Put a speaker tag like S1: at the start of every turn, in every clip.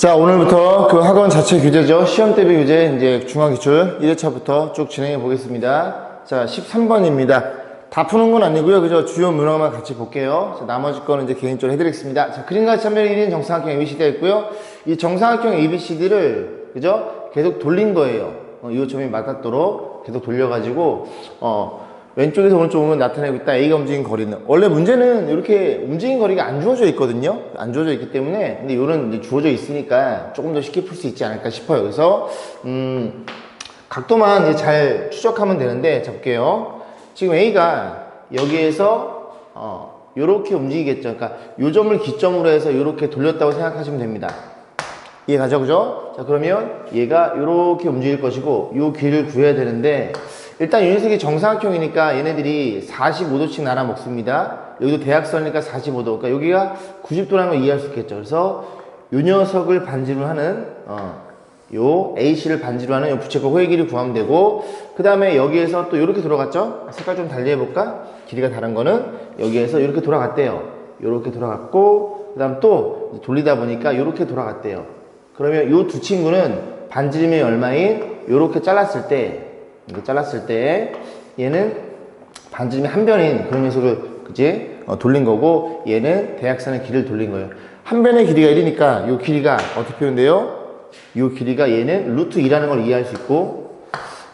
S1: 자, 오늘부터 그 학원 자체 교재죠. 시험 대비 교재, 이제 중앙기출 1회차부터 쭉 진행해 보겠습니다. 자, 13번입니다. 다 푸는 건 아니고요. 그죠? 주요 문항만 같이 볼게요. 자, 나머지 거는 이제 개인적으로 해드리겠습니다. 자, 그림과 참별 1인 정사각형 ABCD가 있고요. 이 정사각형 ABCD를, 그죠? 계속 돌린 거예요. 이 점이 맞닿도록 계속 돌려가지고, 왼쪽에서 오른쪽 오면 나타내고 있다. A가 움직인 거리는. 원래 문제는 이렇게 움직인 거리가 안 주어져 있거든요. 안 주어져 있기 때문에. 근데 이런 이제 주어져 있으니까 조금 더 쉽게 풀 수 있지 않을까 싶어요. 그래서, 각도만 이제 잘 추적하면 되는데, 자, 볼게요. 지금 A가 여기에서, 요렇게 움직이겠죠. 그러니까 요 점을 기점으로 해서 요렇게 돌렸다고 생각하시면 됩니다. 이해가죠? 그죠? 자, 그러면 얘가 요렇게 움직일 것이고, 요 길을 구해야 되는데, 일단 이 녀석이 정사각형이니까 얘네들이 45도씩 날아 먹습니다. 여기도 대각선이니까 45도. 그러니까 여기가 90도라는 걸 이해할 수 있겠죠. 그래서 이 녀석을 반지로 하는, 요 AC를 반지로 하는 요 부채꼴 호의 길이 구하면 되고, 그 다음에 여기에서 또 이렇게 돌아갔죠? 색깔 좀 달리 해볼까? 길이가 다른 거는 여기에서 이렇게 돌아갔대요. 이렇게 돌아갔고, 그 다음 또 돌리다 보니까 이렇게 돌아갔대요. 그러면 요 두 친구는 반지름이 얼마인? 이렇게 잘랐을 때, 이렇게 잘랐을 때 얘는 반지름이 한 변인 그런 녀석을 그지 돌린 거고, 얘는 대각선의 길을 돌린 거예요. 한 변의 길이가 1이니까 이 길이가 어떻게 표현돼요? 이 길이가 얘는 루트 2라는 걸 이해할 수 있고,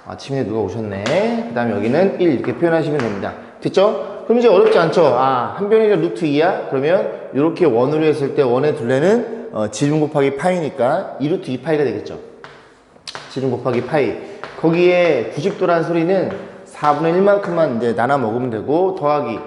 S1: 아침에 누가 오셨네. 그 다음에 여기는 1 이렇게 표현하시면 됩니다. 됐죠? 그럼 이제 어렵지 않죠? 한 변이가 루트 2야? 그러면 이렇게 원으로 했을 때 원의 둘레는 지름 곱하기 파이니까 2 루트 2파이가 되겠죠. 지름 곱하기 파이. 거기에 90도라는 소리는 4분의 1만큼만 이제 나눠 먹으면 되고, 더하기.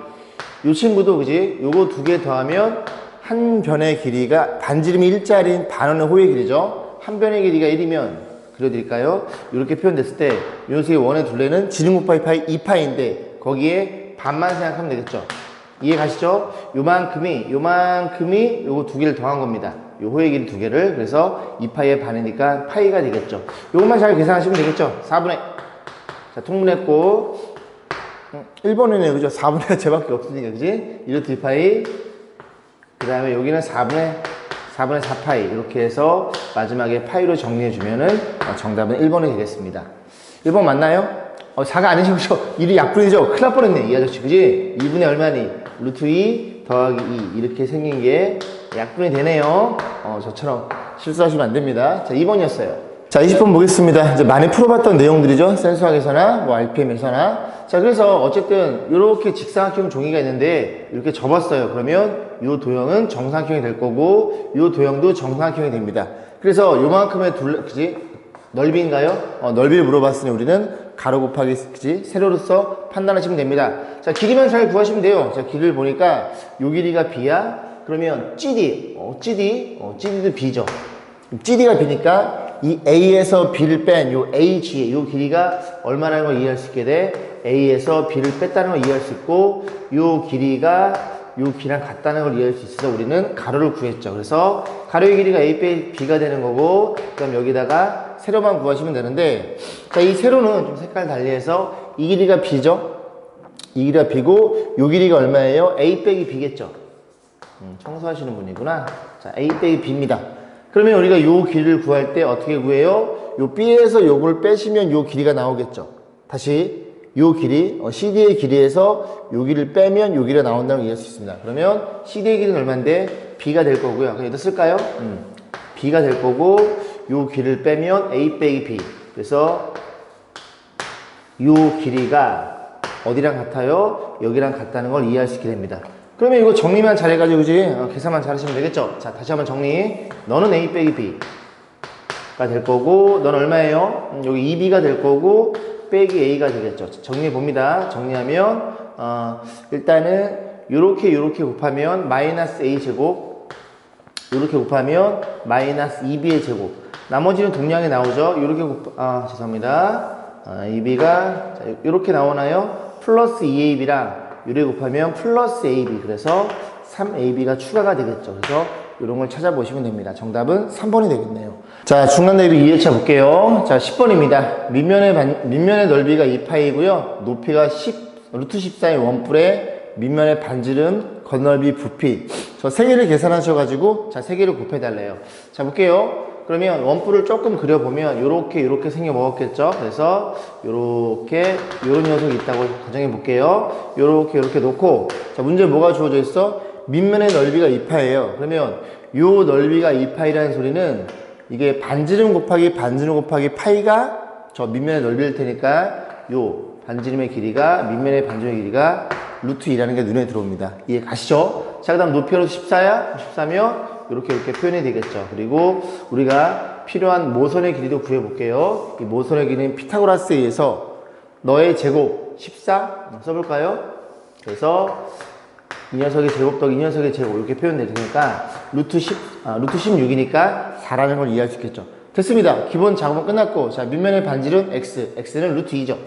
S1: 요 친구도, 그지? 요거 두 개 더하면 한 변의 길이가 반지름이 1짜리인 반원의 호의 길이죠. 한 변의 길이가 1이면, 그려드릴까요? 이렇게 표현됐을 때, 요 녀석의 원의 둘레는 지름 곱하기 파이 2파이인데, 거기에 반만 생각하면 되겠죠. 이해 가시죠? 요만큼이 요거 두 개를 더한 겁니다. 요 호의 길이 두 개를. 그래서 2파이의 반이니까 파이가 되겠죠. 요것만 잘 계산하시면 되겠죠. 4분의. 자, 통분했고. 1번이네요. 그죠? 4분의 제밖에 없으니까. 그지? 1루트 2파이. 그 다음에 여기는 4분의 4파이. 이렇게 해서 마지막에 파이로 정리해주면은 정답은 1번이 되겠습니다. 1번 맞나요? 4가 아니죠. 그죠? 1이 약분이죠. 큰일 날 뻔했네. 이 아저씨. 그지? 2분의 얼마니? 루트 2 더하기 2. 이렇게 생긴 게 약분이 되네요. 저처럼 실수하시면 안 됩니다. 자, 2번이었어요. 자, 20번 보겠습니다. 이제 많이 풀어봤던 내용들이죠. 센수학에서나, RPM에서나. 자, 그래서 어쨌든, 이렇게 직사각형 종이가 있는데, 이렇게 접었어요. 그러면, 이 도형은 정사각형이 될 거고, 이 도형도 정사각형이 됩니다. 그래서, 요만큼의 그지? 넓이인가요? 넓이를 물어봤으니 우리는 가로 곱하기, 그지? 세로로서 판단하시면 됩니다. 자, 길이만 잘 구하시면 돼요. 자, 길이를 보니까, 요 길이가 B야? 그러면 GD도 B죠. GD가 B니까 이 A에서 B를 뺀 요 AG, 요 길이가 얼마라는 걸 이해할 수 있게 돼? A에서 B를 뺐다는 걸 이해할 수 있고, 요 길이가 요 길이랑 같다는 걸 이해할 수 있어서 우리는 가로를 구했죠. 그래서 가로의 길이가 A 빼기 B가 되는 거고, 그럼 여기다가 세로만 구하시면 되는데, 자, 이 세로는 좀 색깔 달리해서 이 길이가 B죠. 이 길이가 B고, 요 길이가 얼마예요? A 빼기 B겠죠. 청소하시는 분이구나. 자, A 빼기 B입니다. 그러면 우리가 요 길이를 구할 때 어떻게 구해요? 요 B에서 요걸 빼시면 요 길이가 나오겠죠. 다시 요 길이, CD의 길이에서 요 길이를 빼면 요 길이가 나온다는 걸 이해할 수 있습니다. 그러면 CD의 길이는 얼마인데? B가 될 거고요. 그냥 여기다 쓸까요? B가 될 거고, 요 길이를 빼면 A 빼기 B. 그래서 요 길이가 어디랑 같아요? 여기랑 같다는 걸 이해할 수 있게 됩니다. 그러면 이거 정리만 잘해가지고, 그지? 계산만 잘하시면 되겠죠? 자, 다시 한번 정리. 너는 A 빼기 B가 될 거고, 넌 얼마예요? 여기 2B가 될 거고, 빼기 A가 되겠죠. 정리해 봅니다. 정리하면, 일단은, 요렇게 곱하면, 마이너스 A 제곱, 요렇게 곱하면, 마이너스 2B의 제곱. 나머지는 동량이 나오죠? 요렇게 죄송합니다. 2B가, 자, 요렇게 나오나요? 플러스 2AB랑, 요래 곱하면 플러스 AB, 그래서 3AB가 추가가 되겠죠. 그래서 이런 걸 찾아보시면 됩니다. 정답은 3번이 되겠네요. 자, 중간 대비 2회차 볼게요. 자, 10번입니다. 밑면의 넓이가 2파이고요. 높이가 루트 14의 원뿔에 밑면의 반지름, 건널비, 부피. 저 세 개를 계산하셔가지고 자, 세 개를 곱해달래요. 자, 볼게요. 그러면 원뿔을 조금 그려보면 요렇게 생겨 먹었겠죠. 그래서 요렇게 요런 녀석이 있다고 가정해 볼게요. 요렇게 놓고 자, 문제 뭐가 주어져 있어? 밑면의 넓이가 2파예요. 그러면 요 넓이가 2파이라는 소리는 이게 반지름 곱하기 파이가 저 밑면의 넓이일 테니까 요 반지름의 길이가 밑면의 반지름의 길이가 루트 2라는 게 눈에 들어옵니다. 이해 가시죠? 자, 그 다음 높이로 14야? 14면 이렇게 표현이 되겠죠. 그리고 우리가 필요한 모선의 길이도 구해볼게요. 이 모선의 길이는 피타고라스에 의해서 너의 제곱 14 써볼까요? 그래서 이 녀석의 제곱 더하기 이 녀석의 제곱 이렇게 표현될 테니까 루트 16이니까 4라는 걸 이해할 수 있겠죠. 됐습니다. 기본 작업은 끝났고 자, 밑면의 반지름 x는 루트 2죠.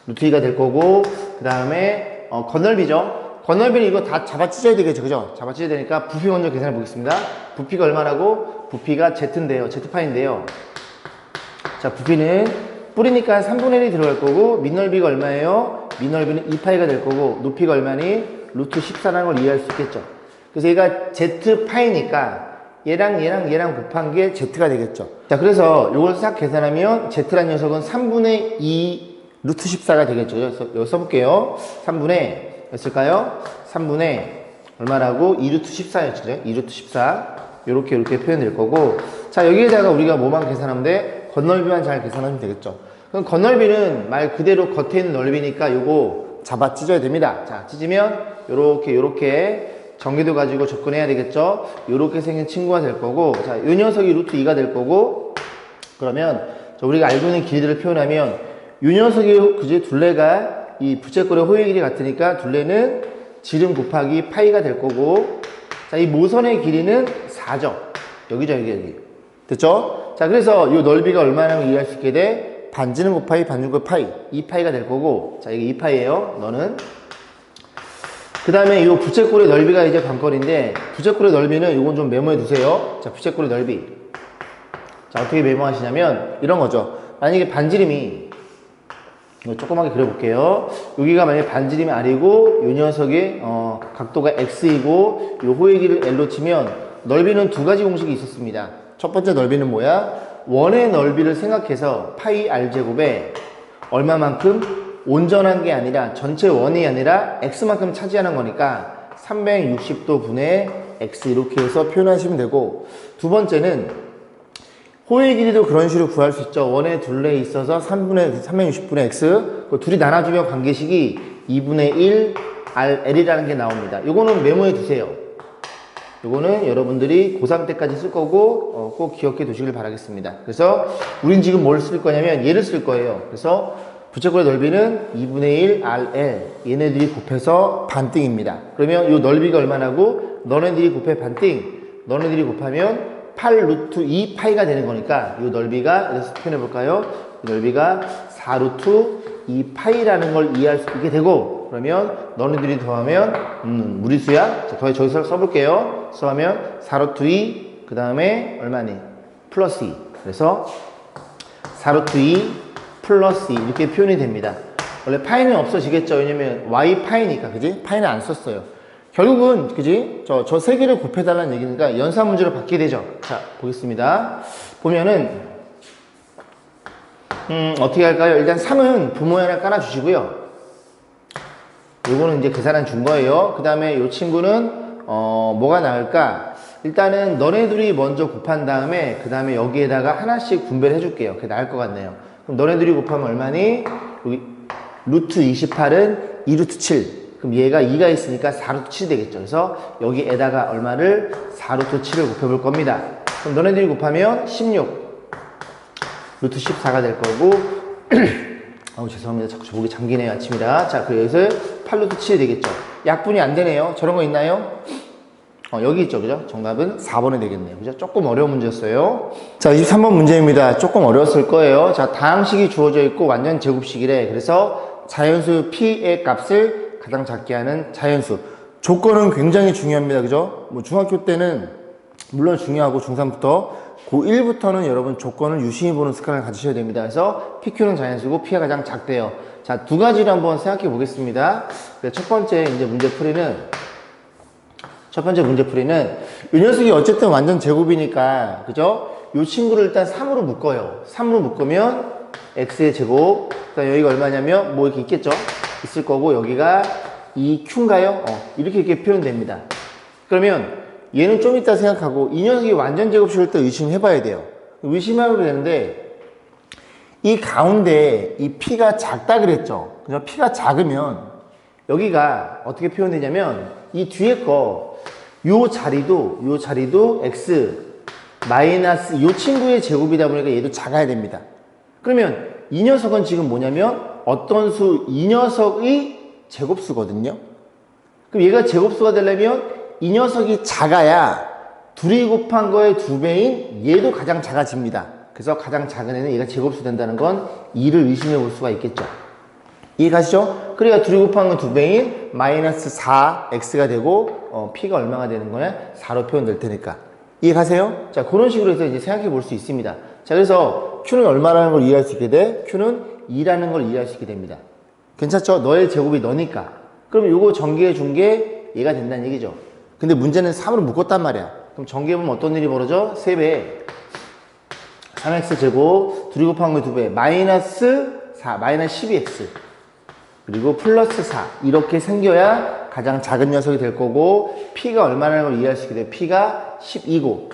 S1: 루트 2가 될 거고 그 다음에 건널비죠. 건널비는 이거 다 잡아 찢어야 되겠죠. 그죠? 잡아 찢어야 되니까 부피 먼저 계산해 보겠습니다. 부피가 얼마라고? 부피가 Z인데요. Z파인데요. 자, 부피는 뿌리니까 3분의 1이 들어갈 거고 밑넓이가 얼마예요? 밑넓이는 2파이가 될 거고 높이가 얼마니? 루트 14라는 걸 이해할 수 있겠죠. 그래서 얘가 Z파이니까 얘랑 곱한 게 Z가 되겠죠. 자, 그래서 이걸 싹 계산하면 Z란 녀석은 3분의 2 루트 14가 되겠죠. 그래서 여기 써볼게요. 3분의 였을까요? 3분의 얼마라고? 2루트 14였죠. 2루트 14. 요렇게 표현될 거고. 자, 여기에다가 우리가 뭐만 계산하면 돼? 건널비만 잘 계산하면 되겠죠. 그럼 건널비는 말 그대로 겉에 있는 넓이니까 요거 잡아 찢어야 됩니다. 자, 찢으면 요렇게 전개도 가지고 접근해야 되겠죠. 요렇게 생긴 친구가 될 거고. 자, 요 녀석이 루트 2가 될 거고. 그러면 우리가 알고 있는 길이들을 표현하면 요 녀석이 그지 둘레가 이 부채꼴의 호의 길이 같으니까 둘레는 지름 곱하기 파이가 될 거고 자, 이 모선의 길이는 4죠. 여기죠, 여기. 됐죠? 자, 그래서 이 넓이가 얼마나 이해할 수 있게 돼? 반지름 곱하기 파이 2파이가 될 거고 자, 이게 2파이예요. 너는 그 다음에 이 부채꼴의 넓이가 이제 관건인데 부채꼴의 넓이는 이건 좀 메모해 두세요. 자, 부채꼴의 넓이 자, 어떻게 메모하시냐면 이런 거죠. 만약에 반지름이 이거 조그맣게 그려볼게요. 여기가 만약에 반지름이 R이고 이 녀석의 각도가 X이고 이 호의 길이를 L로 치면 넓이는 두 가지 공식이 있었습니다. 첫 번째 넓이는 뭐야? 원의 넓이를 생각해서 파이 R제곱에 얼마만큼? 온전한 게 아니라 전체 원이 아니라 X만큼 차지하는 거니까 360도 분의 X 이렇게 해서 표현하시면 되고 두 번째는 호의 길이도 그런 식으로 구할 수 있죠. 원의 둘레에 있어서 360분의 x 둘이 나눠주면 관계식이 2분의 1 RL이라는 게 나옵니다. 요거는 메모해 두세요. 요거는 여러분들이 고3 때까지 쓸 거고 꼭 기억해 두시길 바라겠습니다. 그래서 우린 지금 뭘 쓸 거냐면 얘를 쓸 거예요. 그래서 부채꼴의 넓이는 2분의 1 RL 얘네들이 곱해서 반띵입니다. 그러면 요 넓이가 얼마나고 너네들이 곱해 반띵 너네들이 곱하면 8 루트 2파이가 되는 거니까 이 넓이가 그래서 표현해 볼까요? 이 넓이가 4 루트 2파이라는 걸 이해할 수 있게 되고 그러면 너네들이 더하면 무리수야. 자, 저기서 써볼게요. 써하면 4 루트 2 그 다음에 얼마니? 플러스 2 그래서 4 루트 2 플러스 2 이렇게 표현이 됩니다. 원래 파이는 없어지겠죠. 왜냐면 y파이니까 그지? 파이는 안 썼어요. 결국은 그지? 저 세 개를 곱해달라는 얘기니까 연산 문제로 받게 되죠. 자, 보겠습니다. 보면은 어떻게 할까요? 일단 3은 부모에 하나 깔아주시고요. 요거는 이제 계산한 준 거예요. 그 다음에 요 친구는 뭐가 나을까? 일단은 너네 둘이 먼저 곱한 다음에 그 다음에 여기에다가 하나씩 분배를 해줄게요. 그게 나을 것 같네요. 그럼 너네 둘이 곱하면 얼마니? 여기 루트 28은 2루트 7 그럼 얘가 2가 있으니까 4루트 7이 되겠죠. 그래서 여기에다가 얼마를 4루트 7을 곱해볼 겁니다. 그럼 너네들이 곱하면 16 루트 14가 될 거고 아우 죄송합니다. 자꾸 목이 잠기네요. 아침이라. 자, 그래서 8루트 7이 되겠죠. 약분이 안 되네요. 저런 거 있나요? 여기 있죠. 그죠? 정답은 4번이 되겠네요. 그죠? 조금 어려운 문제였어요. 자, 23번 문제입니다. 조금 어려웠을 거예요. 자, 다항식이 주어져 있고 완전 제곱식이래. 그래서 자연수 P의 값을 가장 작게 하는 자연수. 조건은 굉장히 중요합니다. 그죠? 뭐 중학교 때는 물론 중요하고 중3부터 고1부터는 여러분 조건을 유심히 보는 습관을 가지셔야 됩니다. 그래서 PQ는 자연수고 P가 가장 작대요. 자, 두 가지를 한번 생각해 보겠습니다. 첫 번째 이제 문제 풀이는 첫 번째 문제풀이는 이 녀석이 어쨌든 완전 제곱이니까 그죠? 이 친구를 일단 3으로 묶어요. 3으로 묶으면 x의 제곱, 그다음 여기가 얼마냐면 뭐 이렇게 있겠죠? 있을 거고 여기가 2q인가요? 이렇게 표현됩니다. 그러면 얘는 좀 이따 생각하고 이 녀석이 완전 제곱식일 때 의심해봐야 돼요. 의심하면 되는데 이 가운데 이 p가 작다 그랬죠? 그죠? p가 작으면 여기가 어떻게 표현되냐면 이 뒤에 요 자리도 x 마이너스 요 친구의 제곱이다 보니까 얘도 작아야 됩니다. 그러면 이 녀석은 지금 뭐냐면 어떤 수, 이 녀석이 제곱수거든요. 그럼 얘가 제곱수가 되려면 이 녀석이 작아야 둘이 곱한 거의 2배인 얘도 가장 작아집니다. 그래서 가장 작은 애는 얘가 제곱수 된다는 건 2를 의심해 볼 수가 있겠죠. 이해가시죠? 그래야 둘이 곱한 건 2배인 마이너스 4x가 되고 p가 얼마가 되는 거냐? 4로 표현될 테니까. 이해가세요? 자, 그런 식으로 해서 이제 생각해 볼 수 있습니다. 자, 그래서 q는 얼마라는 걸 이해할 수 있게 돼? q는 2라는 걸 이해할 수 있게 됩니다. 괜찮죠? 너의 제곱이 너니까. 그럼 요거 전개해 준 게 얘가 된다는 얘기죠. 근데 문제는 3으로 묶었단 말이야. 그럼 전개해보면 어떤 일이 벌어져? 3배 3x 제곱 둘이 곱한 거 2배 마이너스 4 마이너스 12x 그리고 플러스 4 이렇게 생겨야 가장 작은 녀석이 될 거고 p가 얼마라는 걸 이해할 수 있게 돼. p가 12고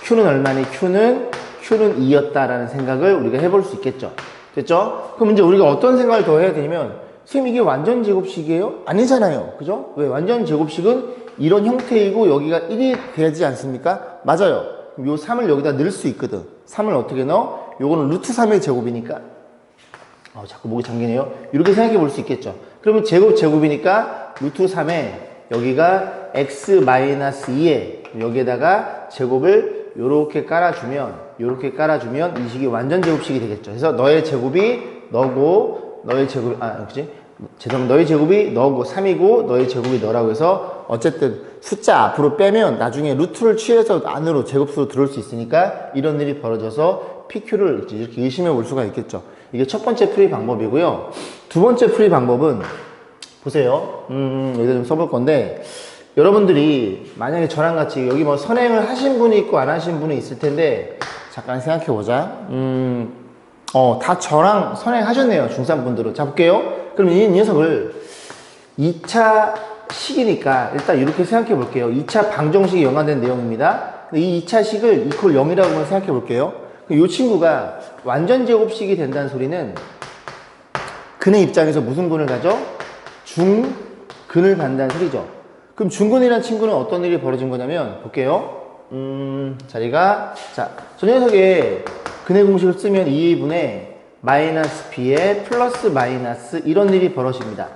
S1: q는 얼마니? q는 2였다라는 생각을 우리가 해볼 수 있겠죠. 됐죠? 그럼 이제 우리가 어떤 생각을 더 해야 되냐면 선생님 이게 완전 제곱식이에요? 아니잖아요. 그죠? 왜? 완전 제곱식은 이런 형태이고 여기가 1이 되지 않습니까? 맞아요. 그럼 요 3을 여기다 넣을 수 있거든. 3을 어떻게 넣어? 요거는 루트 3의 제곱이니까 자꾸 목이 잠기네요. 이렇게 생각해 볼 수 있겠죠. 그러면 제곱이니까 루트 3에 여기가 x-2에 여기에다가 제곱을 요렇게 깔아주면 이 식이 완전 제곱식이 되겠죠. 그래서 너의 제곱이 너고 너의 제곱이 너의 제곱이 너고 3이고 너의 제곱이 너라고 해서 어쨌든 숫자 앞으로 빼면 나중에 루트를 취해서 안으로 제곱수로 들어올 수 있으니까 이런 일이 벌어져서 PQ를 이렇게 의심해 볼 수가 있겠죠. 이게 첫 번째 풀이 방법이고요. 두 번째 풀이 방법은 보세요. 여기다 좀 써볼 건데 여러분들이 만약에 저랑 같이 여기 뭐 선행을 하신 분이 있고 안 하신 분이 있을 텐데 잠깐 생각해 보자. 다 저랑 선행하셨네요. 중3 분들은. 자, 볼게요. 그럼 이 녀석을 2차 식이니까 일단 이렇게 생각해 볼게요. 2차 방정식에 연관된 내용입니다. 이 2차 식을 이퀄 0이라고 한번 생각해 볼게요. 이 친구가 완전 제곱식이 된다는 소리는 근의 입장에서 무슨 근을 가져? 중근을 간다는 소리죠. 그럼 중근이라는 친구는 어떤 일이 벌어진 거냐면 볼게요. 저 녀석의 근의 공식을 쓰면 2분의 마이너스 b에 플러스 마이너스 이런 일이 벌어집니다.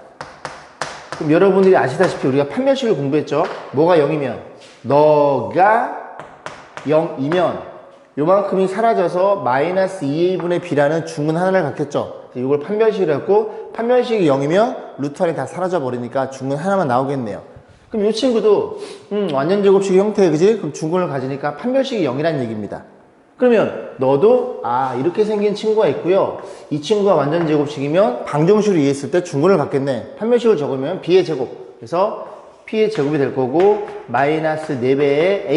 S1: 그럼 여러분들이 아시다시피 우리가 판별식을 공부했죠. 뭐가 0이면 너가 0이면 요만큼이 사라져서 마이너스 2분의 b라는 중근 하나를 갖겠죠. 이걸 판별식을 했고 판별식이 0이면 루트 안이 다 사라져 버리니까 중근 하나만 나오겠네요. 그럼 이 친구도 완전 제곱식 형태 그지? 그럼 중근을 가지니까 판별식이 0이라는 얘기입니다. 그러면 너도 이렇게 생긴 친구가 있고요. 이 친구가 완전 제곱식이면 방정식으로 이해했을 때 중근을 갖겠네. 판별식을 적으면 b의 제곱. 그래서 p의 제곱이 될 거고 마이너스 4배의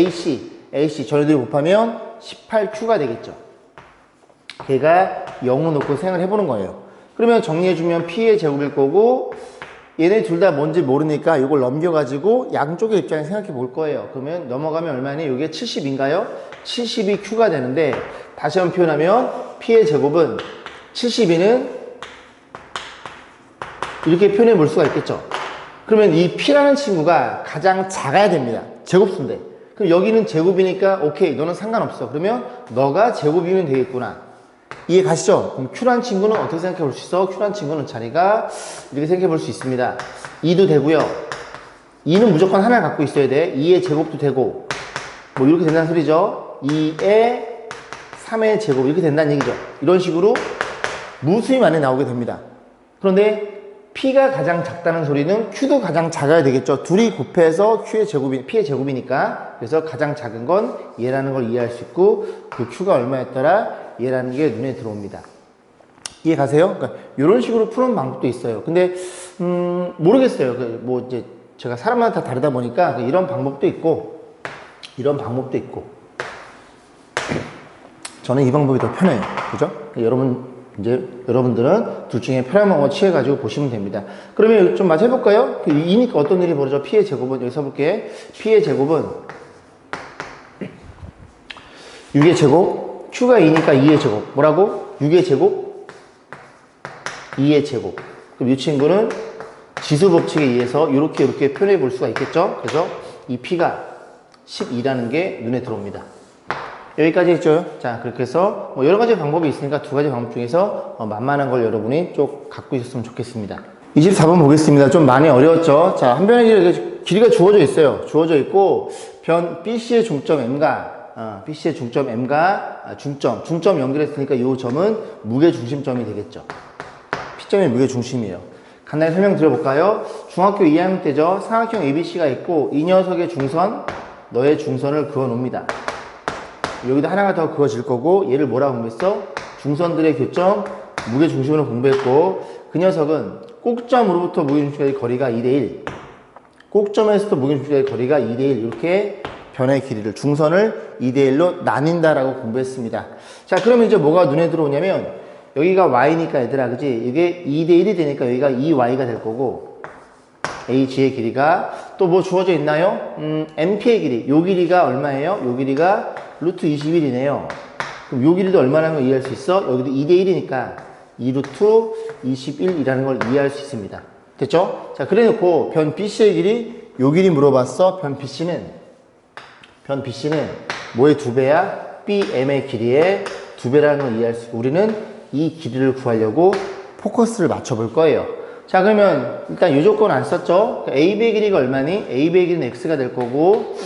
S1: ac 저희들이 곱하면 18q가 되겠죠. 걔가 0을 놓고 생각을 해보는 거예요. 그러면 정리해주면 p의 제곱일 거고 얘네 둘 다 뭔지 모르니까 이걸 넘겨가지고 양쪽의 입장에 생각해 볼 거예요. 그러면 넘어가면 얼마니? 이게 70인가요? 70이 q가 되는데 다시 한번 표현하면 p의 제곱은 72는 이렇게 표현해 볼 수가 있겠죠. 그러면 이 p라는 친구가 가장 작아야 됩니다. 제곱수인데. 그럼 여기는 제곱이니까 오케이 너는 상관없어. 그러면 너가 제곱이면 되겠구나. 이해 가시죠? 그럼 q라는 친구는 어떻게 생각해 볼 수 있어? q라는 친구는 자리가 이렇게 생각해 볼 수 있습니다. 2도 되고요. 2는 무조건 하나 갖고 있어야 돼. 2의 제곱도 되고 뭐 이렇게 된다는 소리죠. 2의 3의 제곱 이렇게 된다는 얘기죠. 이런 식으로 무수히 많이 나오게 됩니다. 그런데 p가 가장 작다는 소리는 q도 가장 작아야 되겠죠. 둘이 곱해서 p의 제곱이니까. 그래서 가장 작은 건 얘라는 걸 이해할 수 있고 그 q가 얼마였더라? 얘라는 게 눈에 들어옵니다. 이해 가세요? 그러니까 이런 식으로 푸는 방법도 있어요. 근데 모르겠어요. 뭐 이제 제가 사람마다 다 다르다 보니까 이런 방법도 있고 이런 방법도 있고 저는 이 방법이 더 편해요. 그죠? 여러분들은 둘 중에 편한 방법 취해가지고 보시면 됩니다. 그러면 좀 마저 해볼까요? 이니까 어떤 일이 벌어져? P의 제곱은, 여기 써볼게. P의 제곱은 6의 제곱, Q가 2니까 2의 제곱. 뭐라고? 6의 제곱, 2의 제곱. 그럼 이 친구는 지수 법칙에 의해서 이렇게 표현해 볼 수가 있겠죠? 그래서 이 P가 12라는 게 눈에 들어옵니다. 여기까지 했죠? 자, 그렇게 해서 뭐 여러 가지 방법이 있으니까 두 가지 방법 중에서 만만한 걸 여러분이 좀 갖고 있었으면 좋겠습니다. 24번 보겠습니다. 좀 많이 어려웠죠? 자, 한 변의 길이가 주어져 있어요. 주어져 있고 변 BC의 중점 M과 BC의 중점 M과 중점 연결했으니까 이 점은 무게 중심점이 되겠죠. P점이 무게 중심이에요. 간단히 설명 드려볼까요? 중학교 2학년 때죠. 삼각형 ABC가 있고 이 녀석의 중선, 너의 중선을 그어 놓습니다. 여기다 하나가 더 그어질 거고 얘를 뭐라고 공부했어? 중선들의 교점, 무게 중심으로 공부했고 그 녀석은 꼭점으로부터 무게 중심까지 거리가 2대1 꼭점에서부터 무게 중심까지 거리가 2대1 이렇게 변의 길이를 중선을 2대1로 나뉜다라고 공부했습니다. 자, 그러면 이제 뭐가 눈에 들어오냐면 여기가 y니까 얘들아, 그지? 이게 2대1이 되니까 여기가 2y가 될 거고 h의 길이가 또 뭐 주어져 있나요? mp의 길이, 요 길이가 얼마예요? 요 길이가 루트 21이네요. 그럼 요 길이도 얼마라는 걸 이해할 수 있어? 여기도 2대1이니까 2 루트 21이라는 걸 이해할 수 있습니다. 됐죠? 자, 그래 놓고 변 BC의 길이, 요 길이 물어봤어. 변 BC는 뭐의 2배야? BM의 길이의 2배라는 걸 이해할 수 있고 우리는 이 길이를 구하려고 포커스를 맞춰볼 거예요. 자, 그러면 일단 이 조건 안 썼죠? AB의 길이가 얼마니? AB의 길이는 X가 될 거고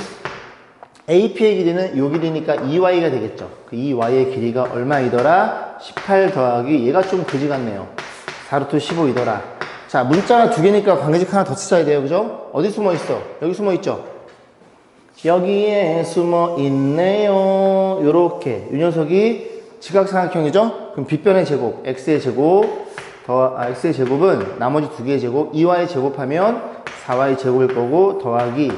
S1: AP의 길이는 요 길이니까 2y가 되겠죠. 그 2y의 길이가 얼마이더라? 18 더하기 얘가 좀 그지 같네요. 4루트 15이더라. 자, 문자가 두 개니까 관계식 하나 더 쓰셔야 돼요. 그죠? 어디 숨어 있어? 여기 숨어 있죠? 여기에 숨어 있네요. 요렇게. 이 녀석이 지각삼각형이죠? 그럼 빗변의 제곱, x의 제곱, x의 제곱은 나머지 두 개의 제곱, 2y 제곱하면 4y 제곱일 거고, 더하기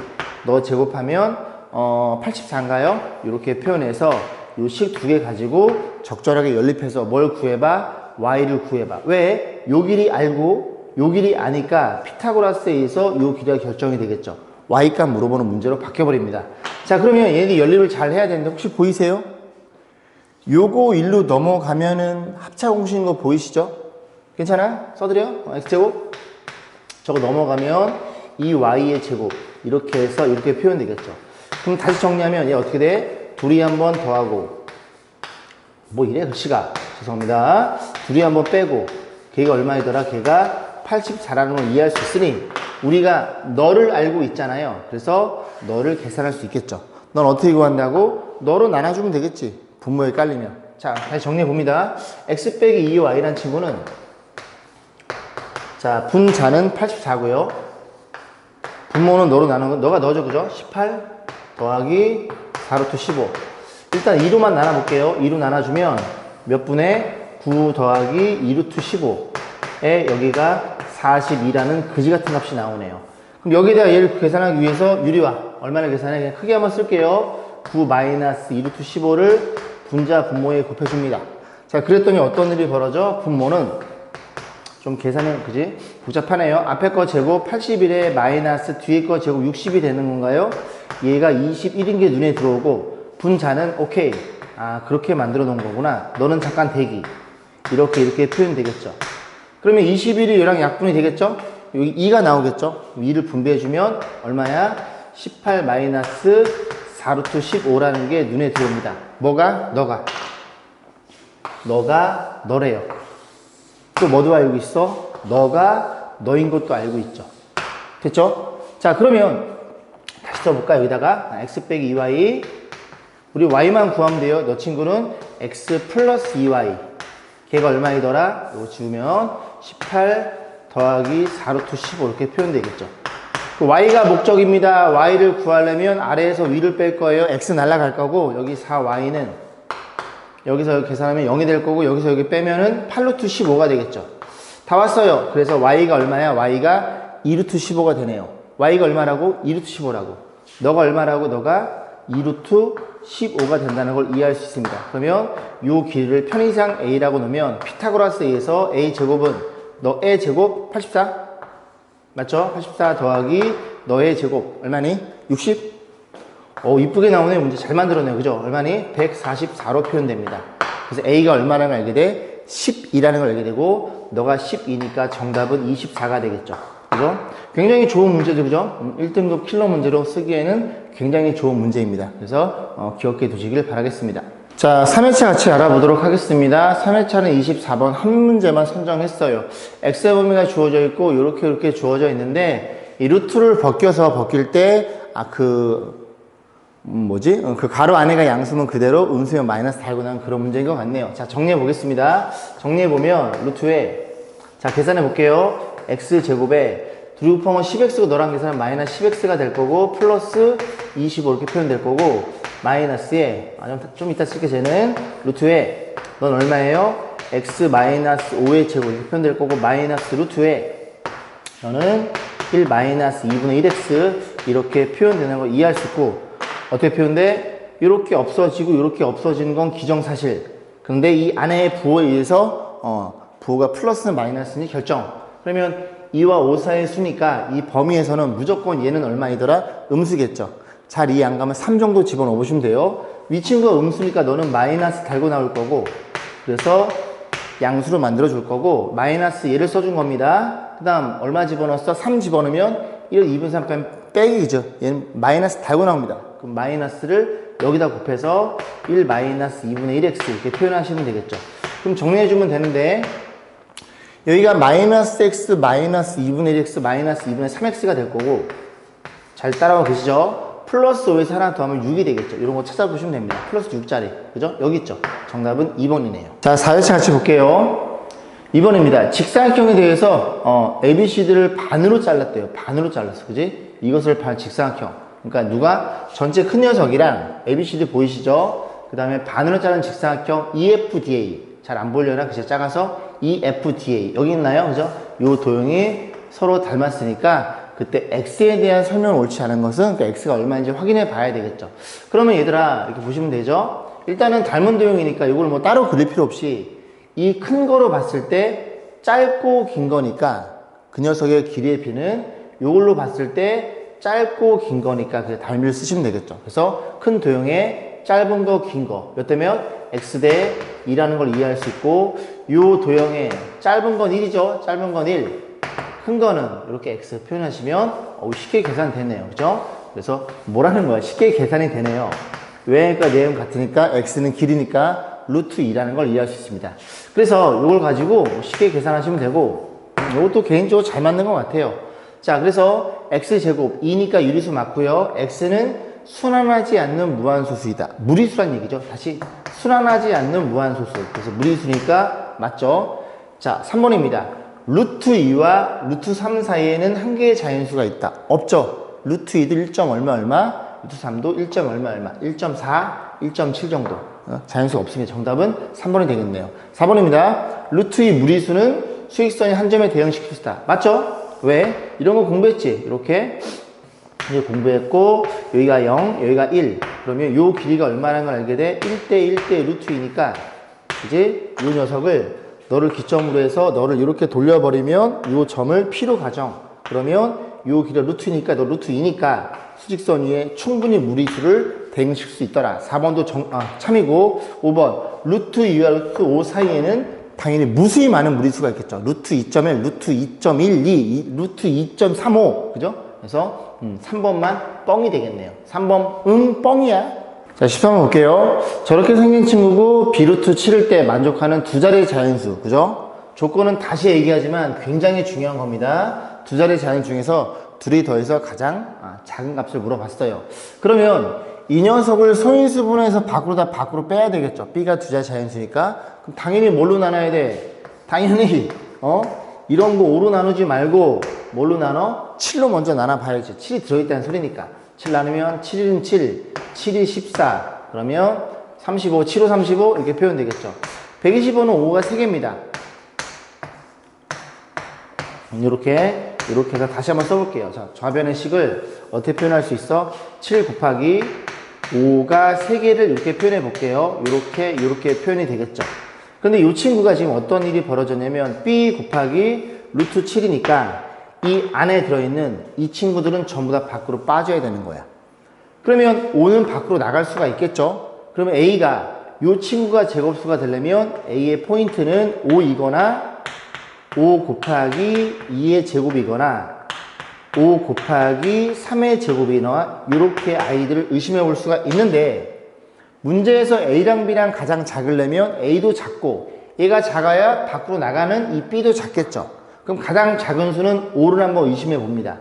S1: 너 제곱하면 84인가요? 이렇게 표현해서 요 식 두 개 가지고 적절하게 연립해서 뭘 구해봐? y를 구해봐. 왜? 요 길이 알고 요 길이 아니까 피타고라스에 의해서 요 길이가 결정이 되겠죠. y값 물어보는 문제로 바뀌어버립니다. 자, 그러면 얘네들 연립을 잘 해야 되는데 혹시 보이세요? 요거 일로 넘어가면은 합차 공식인 거 보이시죠? 괜찮아? 써드려? x제곱? 저거 넘어가면 이 y의 제곱 이렇게 해서 이렇게 표현되겠죠. 그럼 다시 정리하면 얘 어떻게 돼? 둘이 한번 더하고 뭐 이래 글씨가 죄송합니다. 둘이 한번 빼고 걔가 얼마이더라? 걔가 84라는 걸 이해할 수 있으니 우리가 너를 알고 있잖아요. 그래서 너를 계산할 수 있겠죠. 넌 어떻게 구한다고? 너로 나눠주면 되겠지. 분모에 깔리면. 자, 다시 정리해 봅니다. x 빼기 2y라는 친구는 자, 분자는 84고요. 분모는 너로 나눈 건 너가 넣어줘. 그죠? 18 더하기 4루트 15. 일단 2로만 나눠볼게요. 2로 나눠주면 몇 분의 9 더하기 2루트 15에 여기가 42라는 그지같은 값이 나오네요. 그럼 여기다가 얘를 계산하기 위해서 유리화 얼마나 계산해? 그냥 크게 한번 쓸게요. 9 마이너스 2루트 15를 분자 분모에 곱해줍니다. 자, 그랬더니 어떤 일이 벌어져? 분모는 좀 계산은 그지? 복잡하네요. 앞에 거 제곱 81에 마이너스 뒤에 거 제곱 60이 되는 건가요? 얘가 21인 게 눈에 들어오고 분자는 오케이. 아, 그렇게 만들어 놓은 거구나. 너는 잠깐 대기. 이렇게 표현되겠죠. 그러면 21이 얘랑 약분이 되겠죠? 여기 2가 나오겠죠? 2를 분배해주면 얼마야? 18 마이너스 4루트 15라는 게 눈에 들어옵니다. 뭐가? 너가 너래요. 또 뭐도 알고 있어? 너가 너인 것도 알고 있죠. 됐죠? 자, 그러면 다시 써볼까? 여기다가 x 빼기 2y 우리 y만 구하면 돼요. 너 친구는 x 플러스 2y 걔가 얼마이더라? 이거 지우면 18 더하기 4루트 15 이렇게 표현되겠죠. 그 y가 목적입니다. y를 구하려면 아래에서 위를 뺄 거예요. x 날라갈 거고 여기 4y는 여기서 계산하면 0이 될 거고 여기서 여기 빼면은 8루트 15가 되겠죠. 다 왔어요. 그래서 y가 얼마야? y가 2루트 15가 되네요. y가 얼마라고? 2루트 15라고. 너가 얼마라고? 너가 2루트 15가 된다는 걸 이해할 수 있습니다. 그러면 요 길이를 편의상 a라고 놓으면 피타고라스 a에서 a 제곱은 너의 제곱 84? 맞죠? 84 더하기 너의 제곱 얼마니? 60? 이쁘게 나오네. 문제 잘 만들었네요. 그죠? 얼마니? 144로 표현됩니다. 그래서 a가 얼마라는 걸 알게 돼? 12라는 걸 알게 되고 너가 12니까 정답은 24가 되겠죠. 그죠? 굉장히 좋은 문제죠. 그죠? 1등급 킬러 문제로 쓰기에는 굉장히 좋은 문제입니다. 그래서 기억해 두시길 바라겠습니다. 자, 3회차 같이 알아보도록 하겠습니다. 3회차는 24번 한 문제만 선정했어요. x의 범위가 주어져 있고 이렇게 주어져 있는데 이 루트를 벗길 때 그 가로 안에가 양수면 그대로 음수면 마이너스 달고 난 그런 문제인 것 같네요. 자, 정리해 보겠습니다. 정리해 보면 루트에 자, 계산해 볼게요. x제곱에 두루펑은 10x고 너랑 계산하면 마이너스 10x가 될 거고 플러스 25 이렇게 표현될 거고 마이너스에 좀 이따 쓸게 쟤는 루트에 넌 얼마예요? x 마이너스 5의 제곱 이렇게 표현될 거고 마이너스 루트에 너는 1 마이너스 2분의 1x 이렇게 표현되는 걸 이해할 수 있고 어떻게 표현돼? 이렇게 없어지고 이렇게 없어지는 건 기정사실. 그런데 이 안에 부호에 의해서 부호가 플러스는 마이너스니 결정. 그러면 2와 5 사이의 수니까 이 범위에서는 무조건 얘는 얼마이더라? 음수겠죠. 잘 이해 안 가면 3 정도 집어넣어 보시면 돼요. 위 친구가 음수니까 너는 마이너스 달고 나올 거고 그래서 양수로 만들어 줄 거고 마이너스 얘를 써준 겁니다. 그 다음 얼마 집어넣었어? 3 집어넣으면 1, 2분 3 빼기죠. 얘는 마이너스 달고 나옵니다. 그럼 마이너스를 여기다 곱해서 1 마이너스 2분의 1x 이렇게 표현하시면 되겠죠. 그럼 정리해주면 되는데 여기가 마이너스 x 마이너스 2분의 1x 마이너스 2분의 3x가 될 거고 잘 따라오고 계시죠? 플러스 5에서 하나 더하면 6이 되겠죠. 이런 거 찾아보시면 됩니다. 플러스 6짜리. 그죠? 여기 있죠. 정답은 2번이네요. 자, 4회차 같이 볼게요. 2번입니다. 직사각형에 대해서 ABCD를 반으로 잘랐대요. 반으로 잘랐어. 그지? 이것을 직사각형. 그러니까 누가 전체 큰 녀석이랑 ABCD 보이시죠? 그 다음에 반으로 자른 직사각형 EFDA. 잘 안 보이려나? 그죠? 작아서 EFDA. 여기 있나요? 그죠? 요 도형이 서로 닮았으니까 그때 X에 대한 설명을 옳지 않은 것은 그 X가 얼마인지 확인해 봐야 되겠죠. 그러면 얘들아, 이렇게 보시면 되죠? 일단은 닮은 도형이니까 이걸 뭐 따로 그릴 필요 없이 이 큰 거로 봤을 때 짧고 긴 거니까 그 녀석의 길이의 비는 이걸로 봤을 때 짧고 긴 거니까 그냥 닮이를 쓰시면 되겠죠. 그래서 큰 도형에 짧은 거, 긴 거. 몇 대면 X대 2라는 걸 이해할 수 있고 이 도형에 짧은 건 1이죠. 짧은 건 1. 큰 거는 이렇게 X 표현하시면 쉽게 계산되네요. 그죠? 그래서 뭐라는 거야? 쉽게 계산이 되네요. 외형과 내용 같으니까 X는 길이니까 루트 2라는 걸 이해할 수 있습니다. 그래서 이걸 가지고 쉽게 계산하시면 되고 이것도 개인적으로 잘 맞는 것 같아요. 자, 그래서 X제곱 2니까 유리수 맞고요. X는 순환하지 않는 무한소수이다. 무리수란 얘기죠. 다시 순환하지 않는 무한소수. 그래서 무리수니까 맞죠? 자, 3번입니다. 루트 2와 루트 3 사이에는 한 개의 자연수가 있다. 없죠? 루트 2도 1. 얼마, 루트 3도 1. 얼마, 1.4, 1.7 정도. 자연수가 없으면 정답은 3번이 되겠네요. 4번입니다. 루트 2 무리수는 수익선이 한 점에 대응시킬 수 있다. 맞죠? 왜? 이런 거 공부했지? 이렇게 이제 공부했고 여기가 0, 여기가 1. 그러면 요 길이가 얼마라는 걸 알게 돼? 1대 1대 루트 2니까 이제 요 녀석을 너를 기점으로 해서 너를 이렇게 돌려버리면 요 점을 P로 가정. 그러면 요 길이가 루트 2니까 너 루트 2니까 수직선 위에 충분히 무리수를 대응시킬 수 있더라. 4번도 참이고 5번 루트 2와 루트 5 사이에는 당연히 무수히 많은 무리수가 있겠죠. 루트 2.1, 루트 2.12, 루트 2.35 그죠? 그래서 3번만 뻥이 되겠네요. 3번 뻥이야. 자, 13번 볼게요. 저렇게 생긴 친구고 B루트 7일 때 만족하는 두 자리의 자연수 그죠? 조건은 다시 얘기하지만 굉장히 중요한 겁니다. 두 자리의 자연수 중에서 둘이 더해서 가장 작은 값을 물어봤어요. 그러면 이 녀석을 소인수분해서 밖으로 빼야 되겠죠. B가 두 자리 자연수니까. 그럼 당연히 뭘로 나눠야 돼? 당연히 이런 거 5로 나누지 말고 뭘로 나눠? 7로 먼저 나눠봐야지. 7이 들어있다는 소리니까. 7 나누면 7은 7, 7이 14. 그러면 35, 7호 35 이렇게 표현되겠죠. 125는 5가 3개입니다. 이렇게 이렇게 해서 다시 한번 써볼게요. 자, 좌변의 식을 어떻게 표현할 수 있어? 7 곱하기 5가 3개를 이렇게 표현해 볼게요. 이렇게 표현이 되겠죠. 근데 이 친구가 지금 어떤 일이 벌어졌냐면 b 곱하기 루트 7이니까 이 안에 들어있는 이 친구들은 전부 다 밖으로 빠져야 되는 거야. 그러면 5는 밖으로 나갈 수가 있겠죠. 그러면 a가 이 친구가 제곱수가 되려면 a의 포인트는 5이거나 5 곱하기 2의 제곱이거나 5 곱하기 3의 제곱이나 이렇게 아이들을 의심해 볼 수가 있는데, 문제에서 a랑 b랑 가장 작으려면 a도 작고 얘가 작아야 밖으로 나가는 이 b도 작겠죠. 그럼 가장 작은 수는 5를 한번 의심해 봅니다.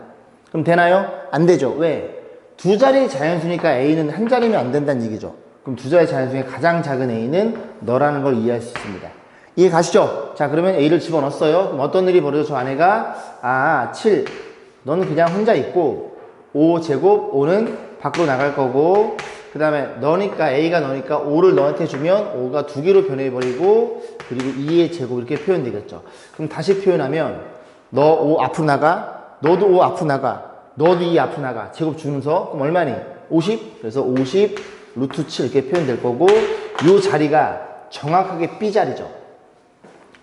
S1: 그럼 되나요? 안 되죠. 왜? 두 자리 자연수니까 a는 한 자리면 안 된다는 얘기죠. 그럼 두 자리 자연수 중에 가장 작은 a는 너라는 걸 이해할 수 있습니다. 이해 가시죠? 자, 그러면 a를 집어넣었어요. 그럼 어떤 일이 벌어져? 저 안에가 7 너는 그냥 혼자 있고 5제곱 5는 밖으로 나갈 거고, 그 다음에 너니까 a가 너니까 5를 너한테 주면 5가 2개로 변해버리고, 그리고 2의 제곱 이렇게 표현되겠죠. 그럼 다시 표현하면 너 5 앞으로 나가, 너도 5 앞으로 나가, 너도 2 앞으로 나가, 제곱 주면서 그럼 얼마니? 50. 그래서 50 루트 7 이렇게 표현될 거고, 이 자리가 정확하게 b 자리죠.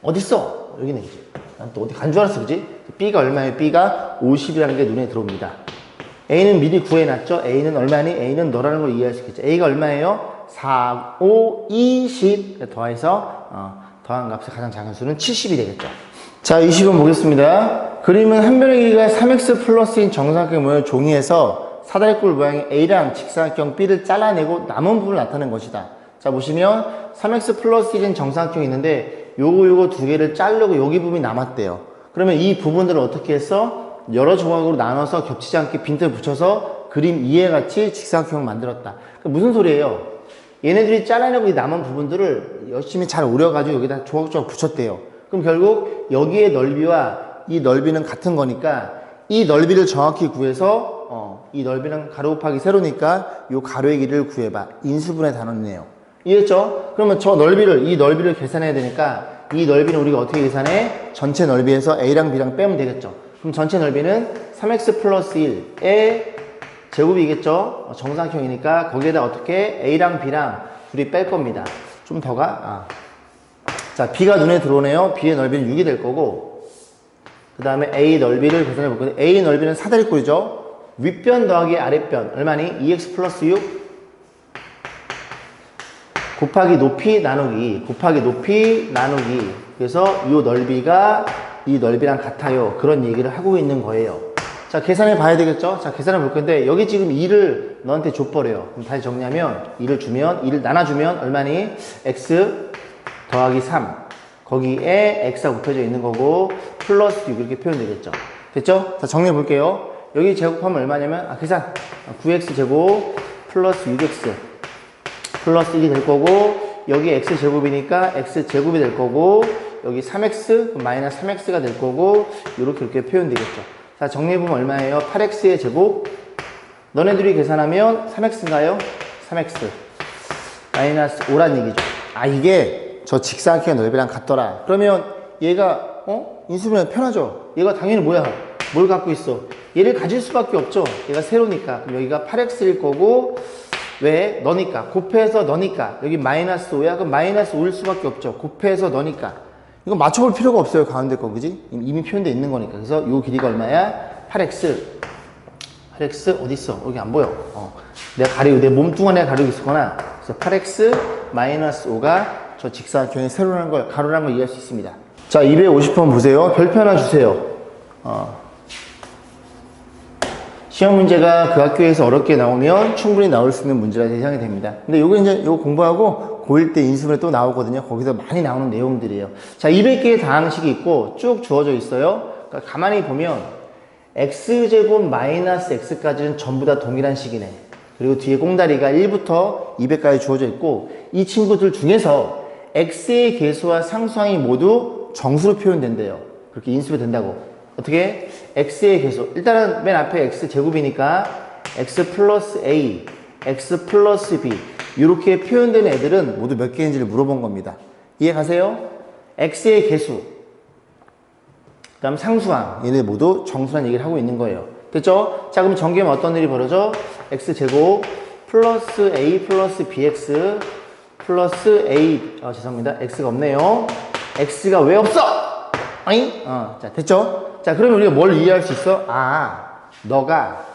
S1: 어딨어? 여기네, 이제. 난 또 어디 간 줄 알았어, 그지? b가 얼마예요? b가 50이라는 게 눈에 들어옵니다. a는 미리 구해놨죠? a는 얼마니? a는 너라는 걸 이해할 수 있겠죠. a가 얼마예요? 4, 5, 20. 더해서, 더한 값의 가장 작은 수는 70이 되겠죠. 자, 20번 보겠습니다. 그림은 한 변의 길이가 3x 플러스인 정사각형 모양의 종이에서 사다리꼴 모양의 a랑 직사각형 b를 잘라내고 남은 부분을 나타낸 것이다. 자, 보시면 3x 플러스 1인 정사각형이 있는데 요거 두 개를 자르고 여기 부분이 남았대요. 그러면 이 부분들을 어떻게 했어? 여러 조각으로 나눠서 겹치지 않게 빈틈을 붙여서 그림 2에 같이 직사각형을 만들었다. 무슨 소리예요? 얘네들이 잘라내고 이 남은 부분들을 열심히 잘 오려가지고 여기다 조각조각 붙였대요. 그럼 결국 여기의 넓이와 이 넓이는 같은 거니까 이 넓이를 정확히 구해서 이 넓이는 가로 곱하기 세로니까 이 가로의 길이를 구해봐. 인수분해 단원이네요. 이해했죠? 그러면 저 넓이를, 이 넓이를 계산해야 되니까 이 넓이는 우리가 어떻게 계산해? 전체 넓이에서 a랑 b랑 빼면 되겠죠. 그럼 전체 넓이는 3x 플러스 1의 제곱이겠죠? 정사각형이니까 거기에다 어떻게 a랑 b랑 둘이 뺄 겁니다. 좀 더 가? 자, b가 눈에 들어오네요. b의 넓이는 6이 될 거고, 그 다음에 a 넓이를 계산해 볼 건데, a 넓이는 사다리꼴이죠? 윗변 더하기 아랫변 얼마니? 2x 플러스 6 곱하기 높이 나누기, 곱하기 높이 나누기. 그래서 이 넓이가 이 넓이랑 같아요. 그런 얘기를 하고 있는 거예요. 자, 계산해 봐야 되겠죠? 자, 계산해 볼 건데, 여기 지금 2를 너한테 줘버려요. 그럼 다시 정리하면 2를 주면, 2를 나눠주면 얼마니? x 더하기 3. 거기에 x가 곱해져 있는 거고, 플러스 6 이렇게 표현되겠죠. 됐죠? 자, 정리해 볼게요. 여기 제곱하면 얼마냐면, 계산. 9x 제곱 플러스 6x. 플러스 1이 될 거고, 여기 x제곱이니까 x제곱이 될 거고, 여기 3x, 마이너스 3x가 될 거고, 이렇게 표현되겠죠. 자, 정리해보면 얼마예요? 8x의 제곱. 너네들이 계산하면 3x인가요? 3x. 마이너스 5란 얘기죠. 이게 저 직사각형의 넓이랑 같더라. 그러면 얘가, 인수분해 편하죠? 얘가 당연히 뭐야? 뭘 갖고 있어? 얘를 가질 수밖에 없죠? 얘가 세로니까. 그럼 여기가 8x일 거고, 왜? 너니까. 곱해서 너니까. 여기 마이너스 5야? 그럼 마이너스 5일 수밖에 없죠. 곱해서 너니까. 이거 맞춰볼 필요가 없어요. 가운데 거, 그지? 이미 표현되어 있는 거니까. 그래서 요 길이가 얼마야? 8x. 8x 어딨어? 여기 안 보여. 내가 내 몸뚱아리에 가리고 있었거나. 그래서 8x 마이너스 5가 저 직사각형의 세로라는 걸, 가로라는 걸 이해할 수 있습니다. 자, 250번 보세요. 별표 하나 주세요. 시험 문제가 그 학교에서 어렵게 나오면 충분히 나올 수 있는 문제가 대상이 됩니다. 근데 요거 이제 요거 공부하고 고1 때 인수분해 또 나오거든요. 거기서 많이 나오는 내용들이에요. 자, 200개의 다항식이 있고 쭉 주어져 있어요. 그러니까 가만히 보면 x제곱 마이너스 x까지는 전부 다 동일한 식이네. 그리고 뒤에 꽁다리가 1부터 200까지 주어져 있고, 이 친구들 중에서 x의 계수와 상수항이 모두 정수로 표현된대요. 그렇게 인수분해 된다고. 어떻게? x의 계수. 일단은 맨 앞에 x제곱이니까 x 플러스 a, x 플러스 b 이렇게 표현된 애들은 모두 몇 개인지를 물어본 겁니다. 이해 가세요? x의 계수. 다음 상수항, 얘네 모두 정수란 얘기를 하고 있는 거예요. 됐죠? 자, 그럼 전개하면 어떤 일이 벌어져? x제곱 플러스 a 플러스 bx 플러스 a, 죄송합니다. x가 없네요. x가 왜 없어? 아니? 자, 됐죠? 자, 그러면 우리가 뭘 이해할 수 있어? 너가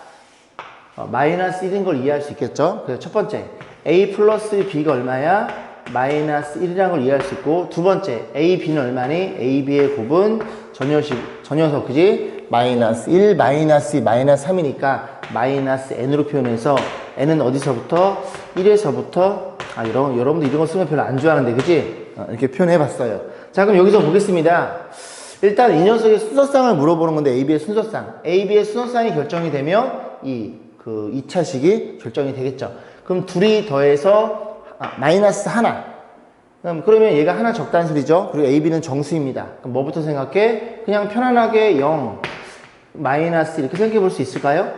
S1: 마이너스 1인 걸 이해할 수 있겠죠? 그래서 첫 번째, a 플러스 b가 얼마야? 마이너스 1이라는 걸 이해할 수 있고, 두 번째, a, b는 얼마니? a, b의 곱은 전혀석, 그지? 마이너스 1, 마이너스 2, 마이너스 3이니까 마이너스 n으로 표현해서 n은 어디서부터? 1에서부터, 여러분들 이런 거 쓰면 별로 안 좋아하는데, 그지? 이렇게 표현해봤어요. 자, 그럼 여기서 보겠습니다. 일단 이 녀석의 순서상을 물어보는 건데, AB의 순서상. AB의 순서상이 결정이 되면 이 2차식이 결정이 되겠죠. 그럼 둘이 더해서 마이너스 하나. 그러면 얘가 하나 적다는 소리죠. 그리고 AB는 정수입니다. 그럼 뭐부터 생각해? 그냥 편안하게 0, 마이너스 이렇게 생각해 볼 수 있을까요?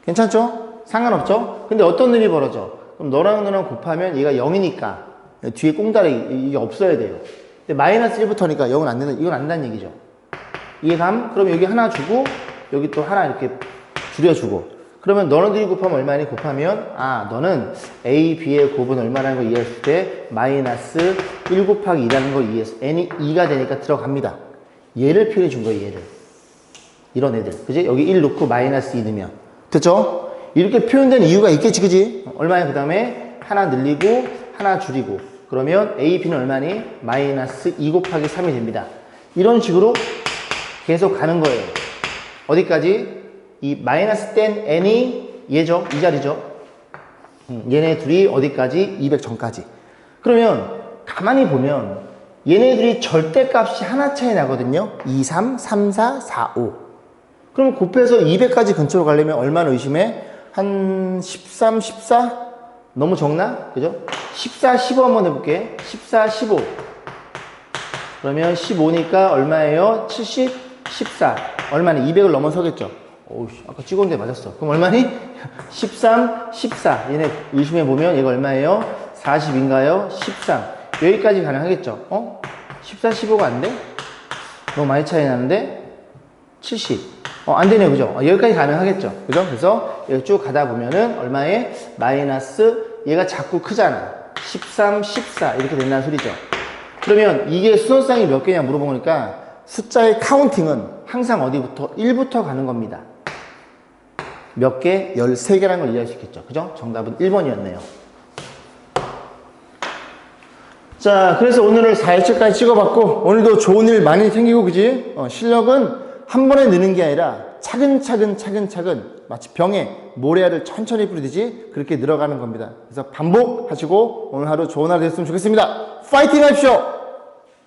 S1: 괜찮죠? 상관없죠? 근데 어떤 일이 벌어져? 그럼 너랑 곱하면 얘가 0이니까 뒤에 꽁다리 이게 없어야 돼요. 근데 마이너스 1부터니까 0은 안 되는, 이건 안 된다는 얘기죠. 이해감? 그럼 여기 하나 주고 여기 또 하나 이렇게 줄여주고, 그러면 너네들이 곱하면 얼마니? 곱하면 너는 a, b의 곱은 얼마라는 걸 이해했을 때 마이너스 1 곱하기 2라는 걸 이해했어. n이 2가 되니까 들어갑니다. 얘를 표현해 준 거예요. 얘를. 이런 애들, 그지? 여기 1 넣고 마이너스 2 넣으면 됐죠? 이렇게 표현된 이유가 있겠지, 그지? 얼마야? 그 다음에 하나 늘리고 하나 줄이고, 그러면 a, b는 얼마니? 마이너스 2 곱하기 3이 됩니다. 이런 식으로 계속 가는 거예요. 어디까지? 이 마이너스 된 n이 얘죠? 이 자리죠? 얘네 둘이 어디까지? 200 전까지. 그러면 가만히 보면 얘네들이 절대값이 하나 차이 나거든요. 2, 3, 3, 4, 4, 5. 그럼 곱해서 200까지 근처로 가려면 얼마나 의심해? 한 13, 14? 너무 적나? 그죠? 14, 15 한번 해볼게. 14, 15. 그러면 15니까 얼마예요? 70, 14. 얼마니? 200을 넘어서겠죠? 오우씨, 아까 찍었는데 맞았어. 그럼 얼마니? 13, 14. 얘네 의심해보면 얘가 얼마예요? 40인가요? 13. 여기까지 가능하겠죠? 14, 15가 안 돼? 너무 많이 차이 나는데? 70. 안 되네요. 그죠? 여기까지 가능하겠죠? 그죠? 그래서 여기 쭉 가다 보면은 얼마에? 마이너스, 얘가 자꾸 크잖아. 13, 14. 이렇게 된다는 소리죠. 그러면 이게 순서상이 몇 개냐 물어보니까 숫자의 카운팅은 항상 어디부터? 1부터 가는 겁니다. 몇 개? 13개라는 걸 이해할 수 있겠죠. 그죠? 정답은 1번이었네요. 자, 그래서 오늘을 4일째까지 찍어봤고, 오늘도 좋은 일 많이 생기고, 그지? 실력은 한 번에 느는 게 아니라 차근차근 마치 병에 모래알을 천천히 뿌리듯이 그렇게 늘어가는 겁니다. 그래서 반복하시고 오늘 하루 좋은 하루 됐으면 좋겠습니다. 파이팅 하십시오!